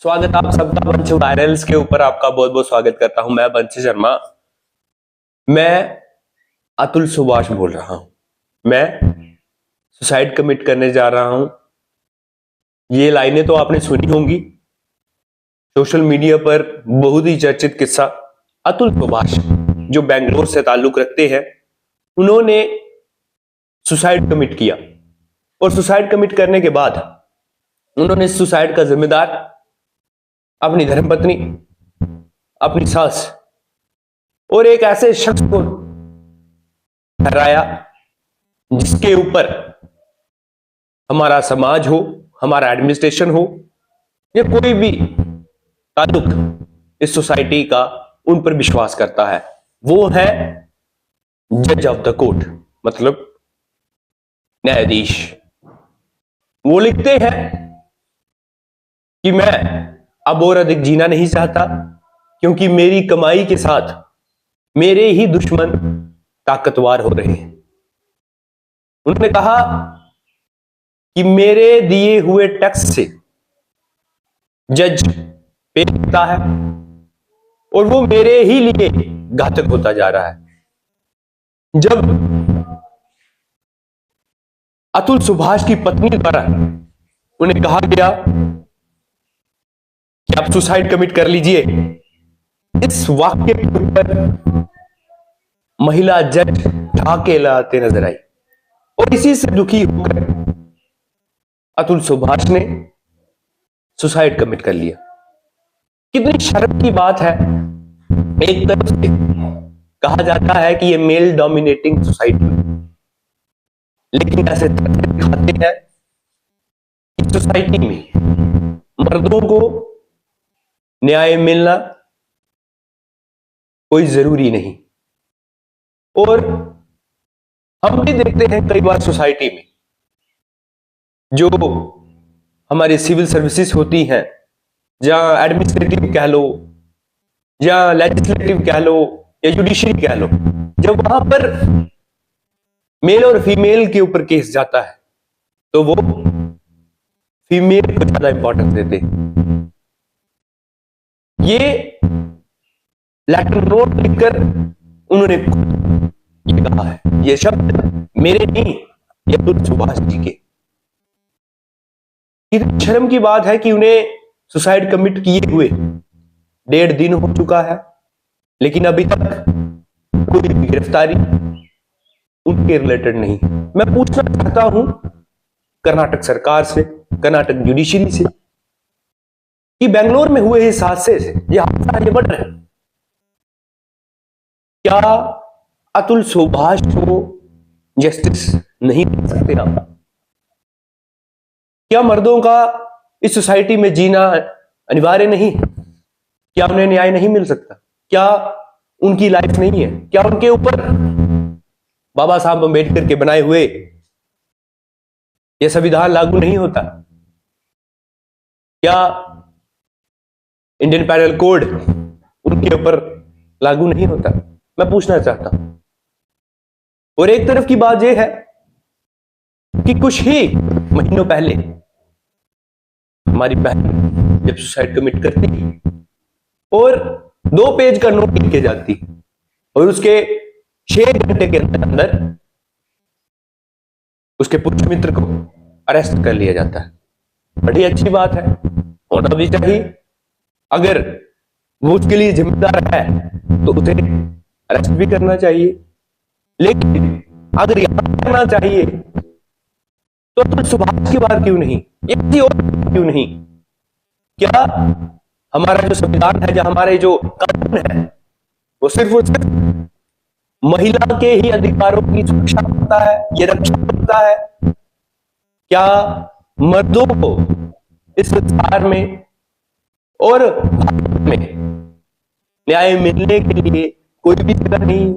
स्वागत आप सबका वंश वायरल्स के ऊपर आपका बहुत बहुत स्वागत करता हूं। मैं वंश शर्मा, मैं अतुल सुभाष बोल रहा हूं। मैं सुसाइड कमिट करने जा रहा हूं। ये लाइनें तो आपने सुनी होंगी, सोशल मीडिया पर बहुत ही चर्चित किस्सा। अतुल सुभाष जो बेंगलोर से ताल्लुक रखते हैं, उन्होंने सुसाइड कमिट किया और सुसाइड कमिट करने के बाद उन्होंने सुसाइड का जिम्मेदार अपनी धर्मपत्नी, अपनी सास और एक ऐसे शख्स को ठहराया जिसके ऊपर हमारा समाज हो, हमारा एडमिनिस्ट्रेशन हो या कोई भी ताल्लुक इस सोसाइटी का उन पर विश्वास करता है। वो है जज ऑफ द कोर्ट, मतलब न्यायाधीश। वो लिखते हैं कि मैं अब और अधिक जीना नहीं चाहता क्योंकि मेरी कमाई के साथ मेरे ही दुश्मन ताकतवर हो रहे हैं। उन्होंने कहा कि मेरे दिए हुए टैक्स से जज पे करता है और वो मेरे ही लिए घातक होता जा रहा है। जब अतुल सुभाष की पत्नी द्वारा उन्हें कहा गया कि आप सुसाइड कमिट कर लीजिए, इस वाक्य के ऊपर महिला जज ठाके लाते नजर आई और इसी से दुखी होकर अतुल सुभाष ने सुसाइड कमिट कर लिया। कितनी शर्म की बात है। एक तरफ से कहा जाता है कि यह मेल डोमिनेटिंग सोसाइटी, लेकिन ऐसे तथ्य दिखाते हैं कि सोसाइटी में मर्दों को न्याय मिलना कोई जरूरी नहीं। और हम भी देखते हैं कई बार सोसाइटी में जो हमारी सिविल सर्विसेज होती हैं, जहां एडमिनिस्ट्रेटिव कह लो या लेजिस्लेटिव कह लो या जुडिशरी कह लो, जब वहां पर मेल और फीमेल के ऊपर केस जाता है तो वो फीमेल को ज्यादा इंपॉर्टेंस देते हैं। ये लेटर नोट लिखकर उन्होंने ये कहा है, ये शब्द मेरे नहीं, ये अतुल सुभाष जी के। इतनी शर्म की बात है कि उन्हें सुसाइड कमिट किए हुए 1.5 दिन हो चुका है, लेकिन अभी तक कोई भी गिरफ्तारी उनके रिलेटेड नहीं। मैं पूछना चाहता हूं कर्नाटक सरकार से, कर्नाटक जुडिशरी से, कि बेंगलोर में हुए इस हादसे से, यह हादसा आगे बढ़ रहा है, क्या अतुल सुभाष को जस्टिस नहीं मिल सकते आप? क्या मर्दों का इस सोसाइटी में जीना अनिवार्य नहीं? क्या उन्हें न्याय नहीं मिल सकता? क्या उनकी लाइफ नहीं है? क्या उनके ऊपर बाबा साहब अम्बेडकर के बनाए हुए यह संविधान लागू नहीं होता? क्या इंडियन पैनल कोड उनके ऊपर लागू नहीं होता? मैं पूछना चाहता हूं। और एक तरफ की बात यह है कि कुछ ही महीनों पहले हमारी बहन जब सुसाइड कमिट करती और 2 पेज का नोट लिख के जाती और उसके 6 घंटे के अंदर उसके पुत्र मित्र को अरेस्ट कर लिया जाता है। बड़ी अच्छी बात है, होना भी चाहिए। अगर वो उसके लिए जिम्मेदार है तो उसे अरेस्ट भी करना चाहिए, लेकिन अगर यहां करना चाहिए तो अतुल सुभाष की बात क्यों नहीं, एक और क्यों नहीं? क्या हमारा जो संविधान है, जो हमारे जो कानून है, वो सिर्फ और सिर्फ महिला के ही अधिकारों की सुरक्षा करता है, ये रक्षा करता है? क्या मर्दों को इस संसार में और भारत में न्याय मिलने के लिए कोई भी जगह नहीं?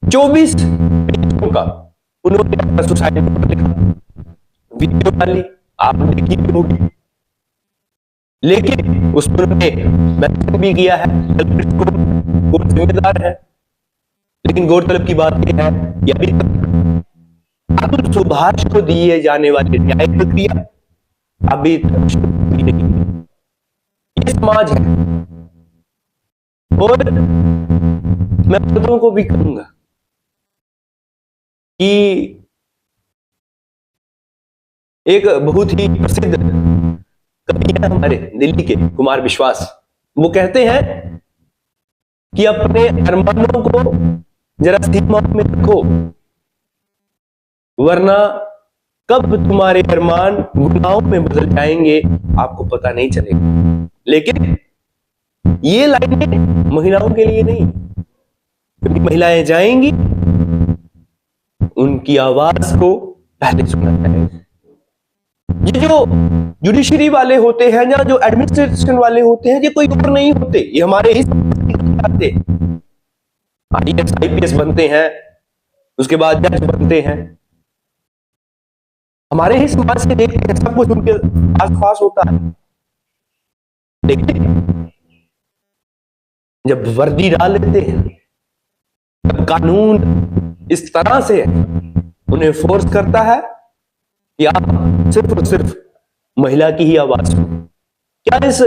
24 पेजों का उन्होंने अपना सुसाइड नोट लिखा, वीडियो डाली, आपने देखी भी होगी, लेकिन उस पर उन्होंने मैसेज भी किया है कौन जिम्मेदार है। लेकिन गौरतलब की बात यह है कि अभी तक अतुल सुभाष को दिए जाने वाली न्याय प्रक्रिया अभी तक शुरू नहीं। समाज है। और मैं मर्दों को भी कहूंगा कि एक बहुत ही प्रसिद्ध कवि है हमारे दिल्ली के, कुमार विश्वास, वो कहते हैं कि अपने अरमानों को जरा सीमाओं में रखो, वरना कब तुम्हारे अरमान गुनाहों में बदल जाएंगे आपको पता नहीं चलेगा। लेकिन ये लाइनें महिलाओं के लिए नहीं, क्योंकि महिलाएं जाएंगी, उनकी आवाज को पहले सुना जाएगा। ये जो जुडिशरी वाले होते हैं या जो एडमिनिस्ट्रेशन वाले होते हैं, ये कोई और नहीं होते, ये हमारे ही आते। IAS IPS बनते हैं, उसके बाद जज बनते हैं, हमारे ही समाज से देखते हैं, सब कुछ उनके आसपास होता है। लेकिन जब वर्दी डाल लेते हैं, तब कानून इस तरह से उन्हें फोर्स करता है कि आप सिर्फ और सिर्फ महिला की ही आवाज सुनो। क्या इस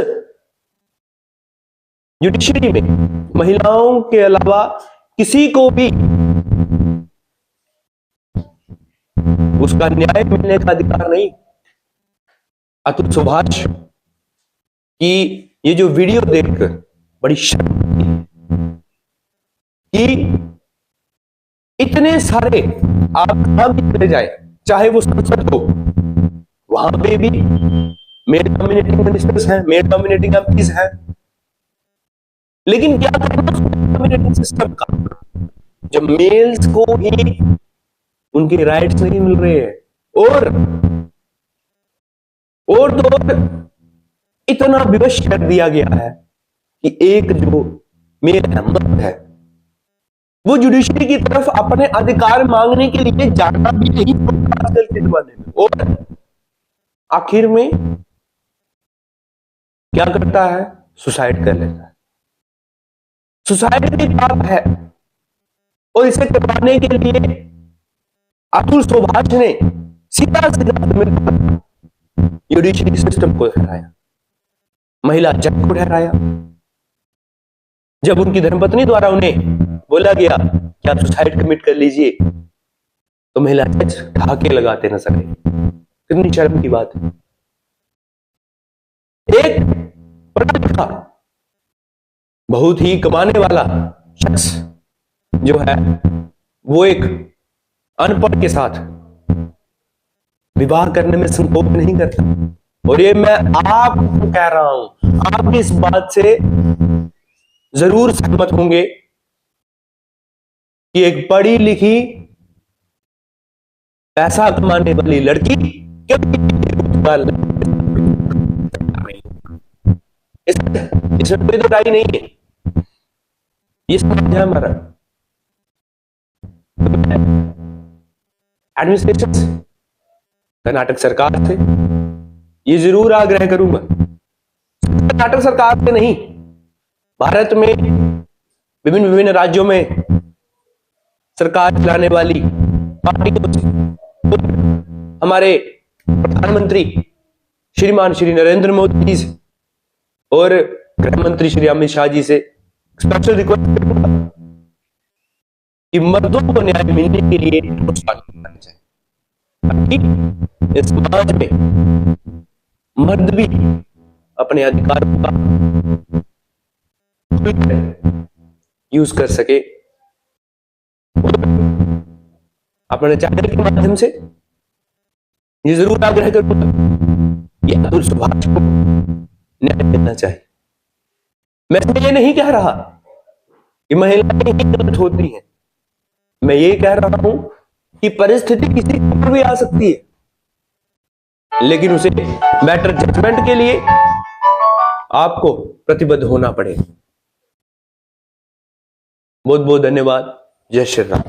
जुडिशरी में महिलाओं के अलावा किसी को भी उसका न्याय मिलने का अधिकार नहीं? अतुल सुभाष की ये जो वीडियो देखकर बड़ी शर्म कि इतने सारे आप कहां भी चले जाए, चाहे वो संसद हो, वहां पे भी मेल डोमिनेटिंग मिनिस्टर्स हैं, मेल डोमिनेटिंग एमपीज हैं। लेकिन क्या करना डोमिनेटिंग सिस्टम का, जब मेल्स को ही उनके राइट्स नहीं मिल रहे हैं, और तो इतना विवश कर दिया गया है कि एक जो मेल है, मर्द है, वो जुडिशरी की तरफ अपने अधिकार मांगने के लिए जाना भी नहीं पड़ता आजकल के जमाने में। और आखिर में क्या करता है? सुसाइड कर लेता है। सुसाइड की बात है, और इसे करवाने के लिए अतुल सुभाष ने सीधा जुडिशरी सिस्टम को ठहराया, महिला जज को ठहराया। जब उनकी धर्मपत्नी द्वारा उन्हें बोला गया कि आप सुसाइड कमिट कर लीजिए, तो महिला जज ढाके लगाते नजर आए। कितनी शर्म की बात है। एक पढ़ा लिखा, बहुत ही कमाने वाला शख्स जो है, वो एक अनपढ़ के साथ विवाह करने में संकोच नहीं करता। और ये मैं आपको कह रहा हूं, आप इस बात से जरूर सहमत होंगे कि एक पढ़ी लिखी पैसा कमाने वाली लड़की इसमें कोई तो राय नहीं है। ये समाज है हमारा। एडमिनिस्ट्रेशन से, कर्नाटक सरकार से ये जरूर आग्रह करूंगा, कर्नाटक सरकार से नहीं, भारत में विभिन्न राज्यों में सरकार चलाने वाली पार्टियों से, हमारे प्रधानमंत्री श्रीमान श्री नरेंद्र मोदी जी और गृह मंत्री श्री अमित शाह जी से स्पेशल रिक्वेस्ट करूंगा कि मर्दों को न्याय मिलने के लिए प्रोत्साहन करना चाहिए, ताकि इस समाज में मर्द भी अपने अधिकारों का यूज कर सके। अपने चैनल के माध्यम से ये जरूर आग्रह करूंगा कि अतुल सुभाष को न्याय मिलना चाहिए। मैं ये नहीं कह रहा कि महिलाएं ही गलत होती हैं, मैं ये कह रहा हूं कि परिस्थिति किसी पर भी आ सकती है, लेकिन उसे बेटर जजमेंट के लिए आपको प्रतिबद्ध होना पड़ेगा। बहुत बहुत धन्यवाद। जय श्री राम।